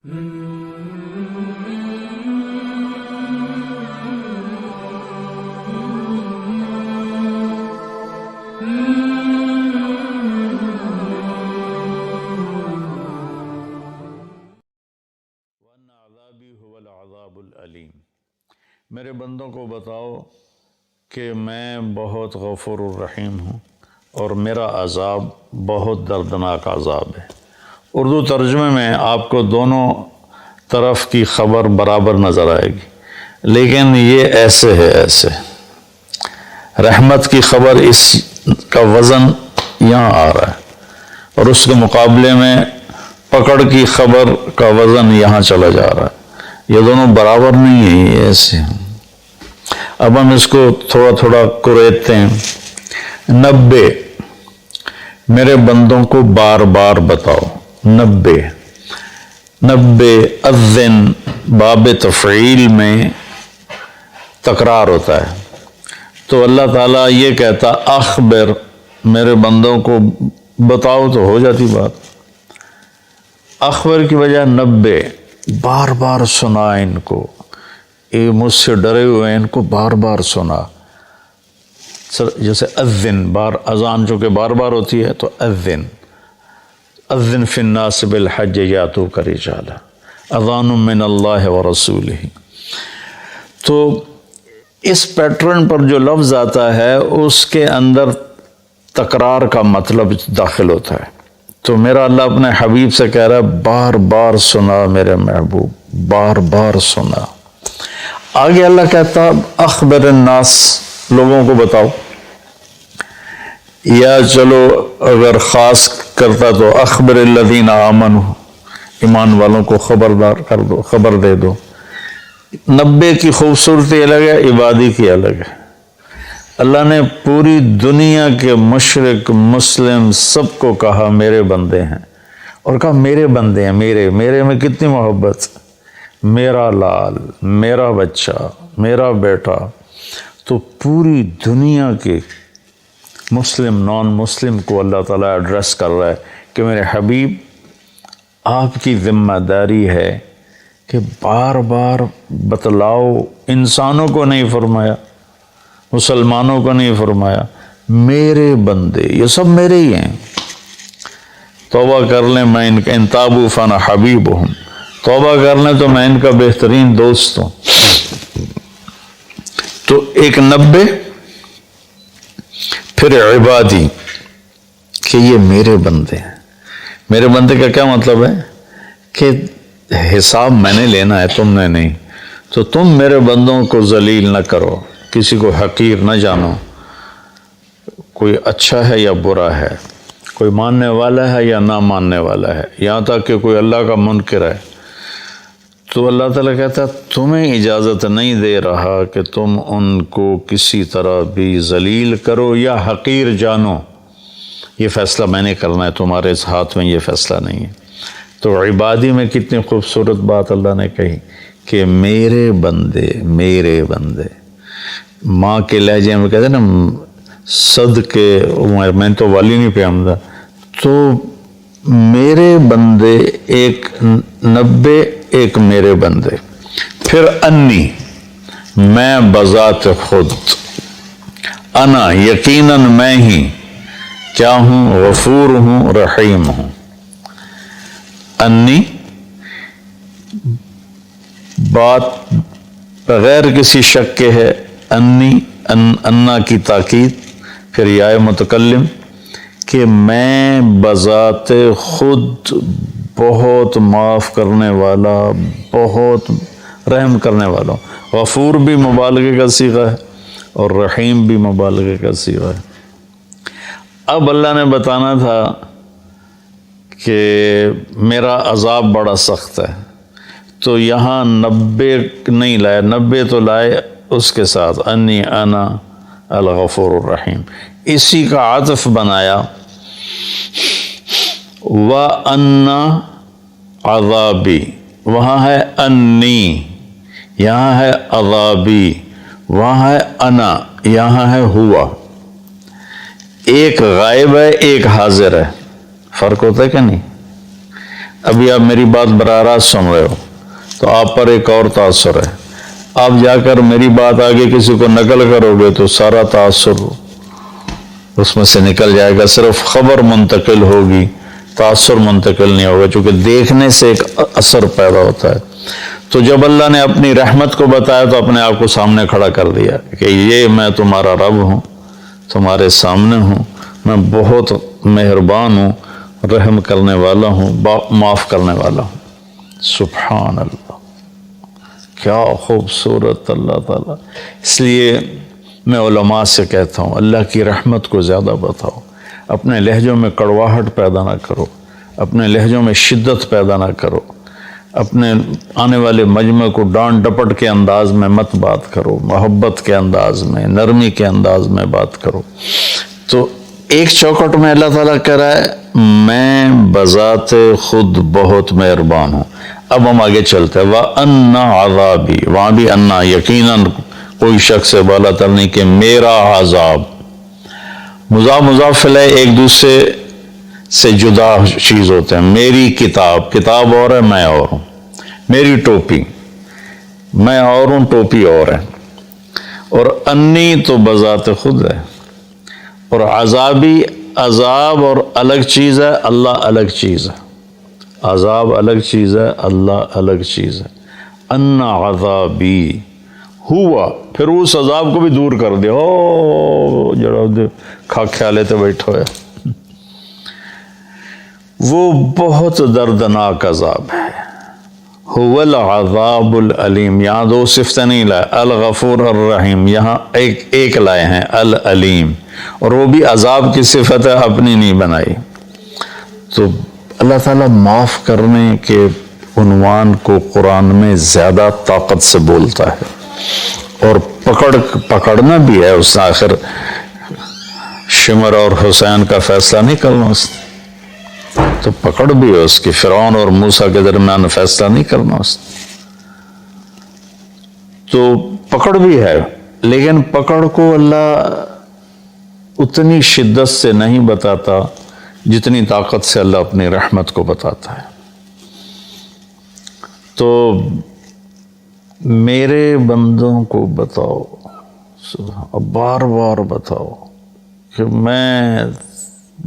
میرے بندوں کو بتاؤ کہ میں بہت غفور الرحیم ہوں اور میرا عذاب بہت دردناک عذاب ہے۔ اردو ترجمے میں آپ کو دونوں طرف کی خبر برابر نظر آئے گی، لیکن یہ ایسے ہے، ایسے رحمت کی خبر اس کا وزن یہاں آ رہا ہے اور اس کے مقابلے میں پکڑ کی خبر کا وزن یہاں چلا جا رہا ہے۔ یہ دونوں برابر نہیں ہیں، یہ ایسے ہیں۔ اب ہم اس کو تھوڑا تھوڑا کریدتے ہیں۔ 90 میرے بندوں کو بار بار بتاؤ۔ 90 اذن باب تفعیل میں تکرار ہوتا ہے، تو اللہ تعالیٰ یہ کہتا اخبر، میرے بندوں کو بتاؤ تو ہو جاتی بات۔ اخبر کی وجہ 90 بار بار سنا ان کو، یہ مجھ سے ڈرے ہوئے ہیں، ان کو بار بار سنا۔ جیسے اذن، بار اذان جو کہ بار بار ہوتی ہے، تو اذن فی الناس بالحج یاتوک رجالا، اذان من اللہ ورسولہ۔ تو اس پیٹرن پر جو لفظ آتا ہے اس کے اندر تکرار کا مطلب داخل ہوتا ہے۔ تو میرا اللہ اپنے حبیب سے کہہ رہا ہے بار بار سنا میرے محبوب، بار بار سنا۔ آگے اللہ کہتا اخبر الناس، لوگوں کو بتاؤ، یا چلو اگر خاص کرتا تو اخبر الذین آمنوا، ایمان والوں کو خبردار کر دو، خبر دے دو۔ 90 کی خوبصورتی الگ ہے، عبادی کی الگ ہے۔ اللہ نے پوری دنیا کے مشرق مسلم سب کو کہا میرے بندے ہیں، اور کہا میرے بندے ہیں، میرے میں کتنی محبت، میرا لال، میرا بچہ، میرا بیٹا۔ تو پوری دنیا کے مسلم نان مسلم کو اللہ تعالیٰ ایڈریس کر رہا ہے کہ میرے حبیب، آپ کی ذمہ داری ہے کہ بار بار بتلاؤ۔ انسانوں کو نہیں فرمایا، مسلمانوں کو نہیں فرمایا، میرے بندے، یہ سب میرے ہی ہیں۔ توبہ کر لیں، میں ان کا انتابو فانا حبیبہم، توبہ کر لیں تو میں ان کا بہترین دوست ہوں۔ تو ایک 90 پھر عبادی، کہ یہ میرے بندے ہیں۔ میرے بندے کا کیا مطلب ہے کہ حساب میں نے لینا ہے، تم نے نہیں۔ تو تم میرے بندوں کو ذلیل نہ کرو، کسی کو حقیر نہ جانو، کوئی اچھا ہے یا برا ہے، کوئی ماننے والا ہے یا نہ ماننے والا ہے، یہاں تک کہ کوئی اللہ کا منکر ہے۔ تو اللہ تعالیٰ کہتا ہے تمہیں اجازت نہیں دے رہا کہ تم ان کو کسی طرح بھی ذلیل کرو یا حقیر جانو۔ یہ فیصلہ میں نے کرنا ہے، تمہارے اس ہاتھ میں یہ فیصلہ نہیں ہے۔ تو عبادی میں کتنی خوبصورت بات اللہ نے کہی کہ میرے بندے، میرے بندے۔ ماں کے لہجے میں کہتے ہیں نا صدقے، میں تو والی نہیں پہ آمدہ، تو میرے بندے ایک 90 ایک میرے بندے۔ پھر انی، میں بذات خود، انا یقیناً میں ہی کیا ہوں، غفور ہوں، رحیم ہوں۔ انی بات بغیر کسی شک کے ہے، انی انا کی تاکید، پھر یا متکلم کہ میں بذات خود بہت معاف کرنے والا، بہت رحم کرنے والا ہوں۔ غفور بھی مبالغے کا صیغہ ہے اور رحیم بھی مبالغے کا صیغہ ہے۔ اب اللہ نے بتانا تھا کہ میرا عذاب بڑا سخت ہے، تو یہاں 90 نہیں لائے، 90 تو لائے اس کے ساتھ انی انا الغفور الرحیم، اسی کا عطف بنایا۔ وَأَنَّ عذابی، وہاں ہے انی، یہاں ہے عذابی، وہاں ہے انا، یہاں ہے ہوا۔ ایک غائب ہے، ایک حاضر ہے، فرق ہوتا ہے کہ نہیں؟ ابھی آپ میری بات براہ راست سن رہے ہو تو آپ پر ایک اور تاثر ہے، آپ جا کر میری بات آگے کسی کو نقل کرو گے تو سارا تاثر اس میں سے نکل جائے گا، صرف خبر منتقل ہوگی، تاثر منتقل نہیں ہوگا، چونکہ دیکھنے سے ایک اثر پیدا ہوتا ہے۔ تو جب اللہ نے اپنی رحمت کو بتایا تو اپنے آپ کو سامنے کھڑا کر دیا کہ یہ میں تمہارا رب ہوں، تمہارے سامنے ہوں، میں بہت مہربان ہوں، رحم کرنے والا ہوں، معاف کرنے والا ہوں۔ سبحان اللہ، کیا خوبصورت اللہ تعالیٰ۔ اس لیے میں علماء سے کہتا ہوں اللہ کی رحمت کو زیادہ بتاؤ، اپنے لہجوں میں کڑواہٹ پیدا نہ کرو، اپنے لہجوں میں شدت پیدا نہ کرو، اپنے آنے والے مجمع کو ڈانٹ ڈپٹ کے انداز میں مت بات کرو، محبت کے انداز میں، نرمی کے انداز میں بات کرو۔ تو ایک چوکٹ میں اللہ تعالیٰ کہہ رہا ہے میں بذات خود بہت مہربان ہوں۔ اب ہم آگے چلتے ہیں، وَأَنَّ عَذَابِي، وہاں بھی انا، یقیناً کوئی شخص سے بالا تر نہیں کہ میرا عذاب، مضاف مضاف الیہ ایک دوسرے سے جدا چیز ہوتے ہیں۔ میری کتاب، کتاب اور ہے، میں اور ہوں۔ میری ٹوپی، میں اور ہوں، ٹوپی اور ہے۔ اور انی تو بذات خود ہے، اور عذابی، عذاب اور الگ چیز ہے، اللہ الگ چیز ہے۔ عذاب الگ چیز ہے، اللہ الگ چیز ہے۔ ان عذابی ہوا، پھر اس عذاب کو بھی دور کر دیا، او جڑا کھا خیالے تے بیٹھا ہے، وہ بہت دردناک عذاب ہے۔ هو العذاب العلیم، یہاں دو صفتیں نہیں لائے، الغفور الرحیم، یہاں ایک لائے ہیں العلیم، اور وہ بھی عذاب کی صفت ہے، اپنی نہیں بنائی۔ تو اللہ تعالیٰ معاف کرنے کے عنوان کو قرآن میں زیادہ طاقت سے بولتا ہے، اور پکڑنا بھی ہے۔ اس نے آخر شمر اور حسین کا فیصلہ نہیں کرنا، اس نے تو پکڑ بھی ہے اس کی، فرعون اور موسیٰ کے درمیان فیصلہ نہیں کرنا اس نے، تو پکڑ بھی ہے، لیکن پکڑ کو اللہ اتنی شدت سے نہیں بتاتا جتنی طاقت سے اللہ اپنی رحمت کو بتاتا ہے۔ تو میرے بندوں کو بتاؤ، اب بار بار بتاؤ کہ میں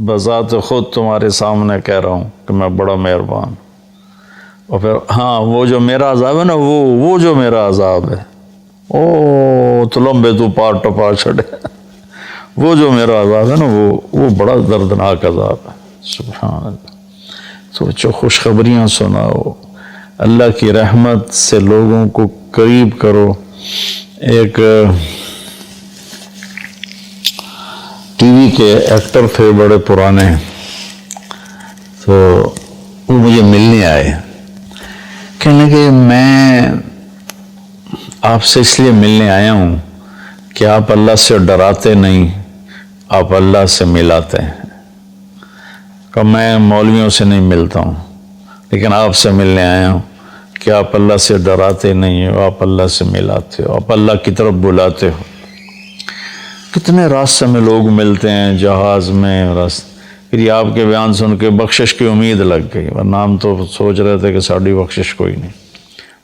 بذات خود تمہارے سامنے کہہ رہا ہوں کہ میں بڑا مہربان ہوں۔ اور پھر ہاں وہ جو میرا عذاب ہے نا، وہ جو میرا عذاب ہے، او تو لمبے تو پار ٹپا چھڑے، وہ جو میرا عذاب ہے نا، وہ بڑا دردناک عذاب ہے۔ سبحان اللہ۔ تو جو خوشخبریاں سناؤ، اللہ کی رحمت سے لوگوں کو قریب کرو۔ ایک ٹی وی کے ایکٹر تھے بڑے پرانے، تو وہ مجھے ملنے آئے، کہنے کہ میں آپ سے اس لیے ملنے آیا ہوں کہ آپ اللہ سے ڈراتے نہیں، آپ اللہ سے ملاتے ہیں۔ کہ میں مولویوں سے نہیں ملتا ہوں، لیکن آپ سے ملنے آیا ہوں کہ آپ اللہ سے ڈراتے نہیں ہو، آپ اللہ سے ملاتے ہو، آپ اللہ کی طرف بلاتے ہو۔ کتنے راستے میں لوگ ملتے ہیں، جہاز میں، پھر یہ آپ کے بیان سن کے بخشش کی امید لگ گئی، ورنہ ہم تو سوچ رہے تھے کہ ساڑھی بخشش کوئی نہیں،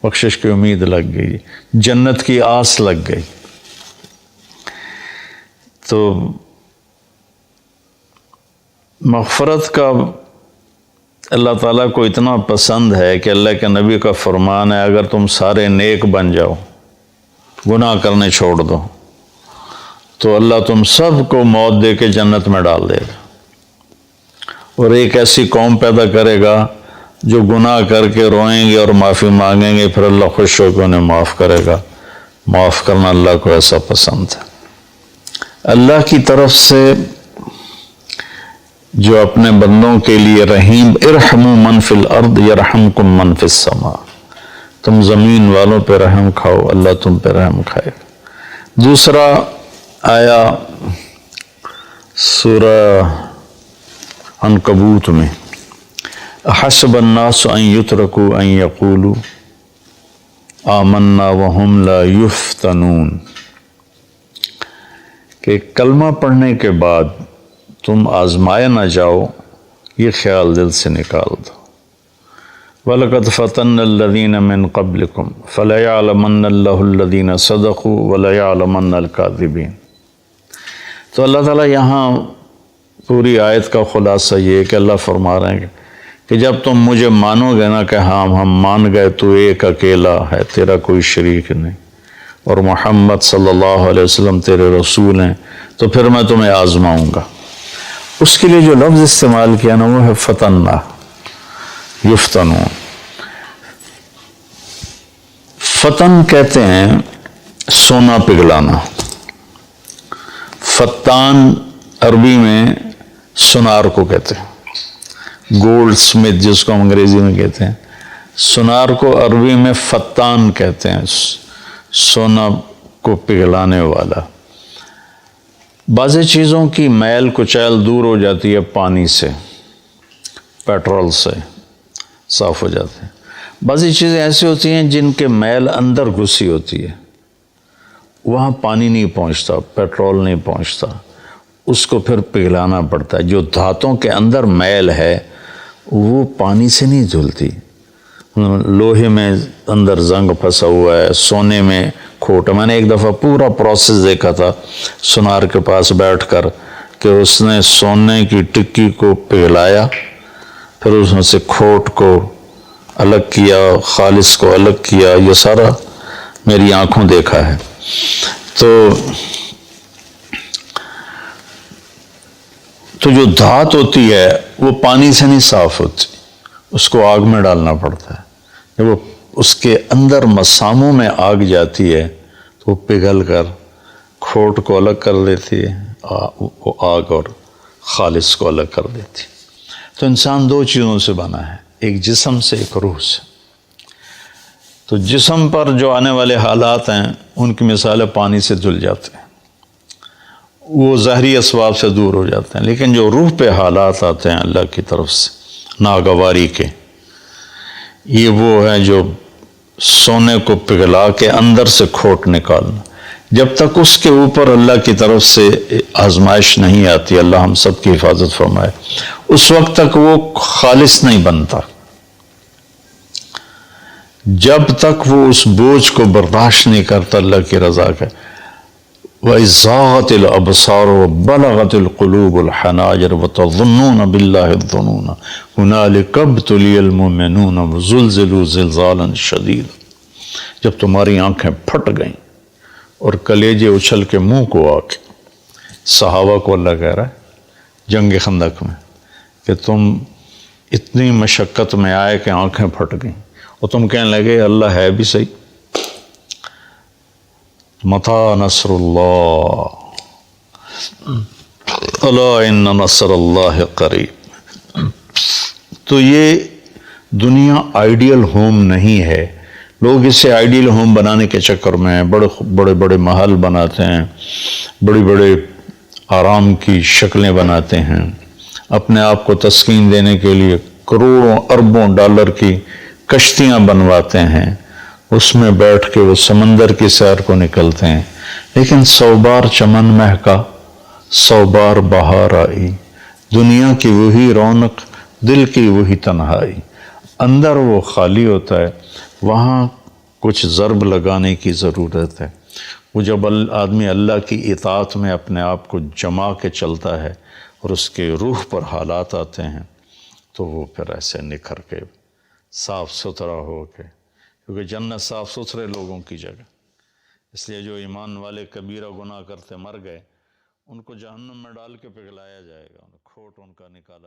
بخشش کی امید لگ گئی، جنت کی آس لگ گئی۔ تو مغفرت کا اللہ تعالیٰ کو اتنا پسند ہے کہ اللہ کے نبی کا فرمان ہے اگر تم سارے نیک بن جاؤ، گناہ کرنے چھوڑ دو، تو اللہ تم سب کو موت دے کے جنت میں ڈال دے گا، اور ایک ایسی قوم پیدا کرے گا جو گناہ کر کے روئیں گے اور معافی مانگیں گے، پھر اللہ خوش ہو کے انہیں معاف کرے گا۔ معاف کرنا اللہ کو ایسا پسند ہے۔ اللہ کی طرف سے جو اپنے بندوں کے لیے رحیم، ارحموا من فی الارض یرحمکم من فی السماء، تم زمین والوں پہ رحم کھاؤ، اللہ تم پہ رحم کھائے گا۔ دوسرا آیا سورہ عنکبوت میں، احسب الناس ان یترکوا ان یقولوا آمنا وہم لا یفتنون، کہ کلمہ پڑھنے کے بعد تم آزمائے نہ جاؤ، یہ خیال دل سے نکال دو۔ وَلَقَدْ فَتَنَّ الَّذِينَ مِن قَبْلِكُمْ فَلَيَعْلَمَنَّ اللَّهُ الَّذِينَ صَدَقُوا وَلَيَعْلَمَنَّ الْكَاذِبِينَ۔ تو اللہ تعالیٰ یہاں پوری آیت کا خلاصہ یہ ہے کہ اللہ فرما رہے ہیں کہ جب تم مجھے مانو گے نا کہ ہاں ہم مان گئے تو ایک اکیلا ہے، تیرا کوئی شریک نہیں، اور محمد صلی اللہ علیہ وسلم تیرے رسول ہیں، تو پھر میں تمہیں آزماؤں گا۔ اس کے لیے جو لفظ استعمال کیا نا وہ ہے فتنہ، یفتنون۔ فتن کہتے ہیں سونا پگھلانا، فتان عربی میں سونار کو کہتے ہیں، گولڈ سمتھ جس کو ہم انگریزی میں کہتے ہیں، سونار کو عربی میں فتان کہتے ہیں، سونا کو پگھلانے والا۔ بعض چیزوں کی میل کچیل دور ہو جاتی ہے پانی سے، پیٹرول سے صاف ہو جاتے ہیں۔ بعضی چیزیں ایسی ہوتی ہیں جن کے میل اندر گھسی ہوتی ہے، وہاں پانی نہیں پہنچتا، پیٹرول نہیں پہنچتا، اس کو پھر پگھلانا پڑتا ہے۔ جو دھاتوں کے اندر میل ہے وہ پانی سے نہیں دھلتی۔ لوہے میں اندر زنگ پھنسا ہوا ہے، سونے میں کھوٹ۔ میں نے ایک دفعہ پورا پروسیس دیکھا تھا سونار کے پاس بیٹھ کر کہ اس نے سونے کی ٹکی کو پگھلایا، پھر اس میں سے کھوٹ کو الگ کیا، خالص کو الگ کیا، یہ سارا میری آنکھوں دیکھا ہے۔ تو جو دھات ہوتی ہے وہ پانی سے نہیں صاف ہوتی، اس کو آگ میں ڈالنا پڑتا ہے۔ جب وہ اس کے اندر مساموں میں آگ جاتی ہے تو وہ پگھل کر کھوٹ کو الگ کر دیتی ہے، وہ آگ اور خالص کو الگ کر دیتی ہے۔ تو انسان دو چیزوں سے بنا ہے، ایک جسم سے، ایک روح سے۔ تو جسم پر جو آنے والے حالات ہیں ان کی مثال پانی سے دھل جاتے ہیں، وہ ظاہری اسباب سے دور ہو جاتے ہیں، لیکن جو روح پہ حالات آتے ہیں اللہ کی طرف سے ناگواری کے، یہ وہ ہیں جو سونے کو پگھلا کے اندر سے کھوٹ نکالنا۔ جب تک اس کے اوپر اللہ کی طرف سے آزمائش نہیں آتی، اللہ ہم سب کی حفاظت فرمائے، اس وقت تک وہ خالص نہیں بنتا۔ جب تک وہ اس بوجھ کو برداشت نہیں کرتا اللہ کی رضا کا۔ وَإِذْ زَاغَتِ الْأَبْصَارُ وَبَلَغَتِ الْقُلُوبُ الْحَنَاجِرَ وَتَظُنُّونَ بِاللَّهِ الظُّنُونَ هُنَالِكَ ابْتُلِيَ الْمُؤْمِنُونَ وَزُلْزِلُوا زِلْزَالًا شَدِيدًا۔ جب تمہاری آنکھیں پھٹ گئیں اور کلیجے اچھل کے منہ کو آ کے، صحابہ کو اللہ کہہ رہا ہے جنگ خندق میں کہ تم اتنی مشقت میں آئے کہ آنکھیں پھٹ گئیں، اور تم کہنے لگے اللہ ہے بھی صحیح۔ متی نصر اللہ، الا ان نصر اللہ قریب۔ تو یہ دنیا آئیڈیل ہوم نہیں ہے۔ لوگ اسے آئیڈیل ہوم بنانے کے چکر میں بڑے بڑے محل بناتے ہیں، بڑی بڑے آرام کی شکلیں بناتے ہیں، اپنے آپ کو تسکین دینے کے لیے کروڑوں اربوں ڈالر کی کشتیاں بنواتے ہیں، اس میں بیٹھ کے وہ سمندر کی سیر کو نکلتے ہیں، لیکن 100 بار چمن مہکا 100 بار بہار آئی، دنیا کی وہی رونق، دل کی وہی تنہائی، اندر وہ خالی ہوتا ہے، وہاں کچھ ضرب لگانے کی ضرورت ہے۔ وہ جب آدمی اللہ کی اطاعت میں اپنے آپ کو جما کے چلتا ہے اور اس کے روح پر حالات آتے ہیں تو وہ پھر ایسے نکھر کے صاف ستھرا ہو کے، کیونکہ جنت صاف ستھرے لوگوں کی جگہ، اس لیے جو ایمان والے کبیرہ گناہ کرتے مر گئے ان کو جہنم میں ڈال کے پگھلایا جائے گا، کھوٹ ان کا نکالا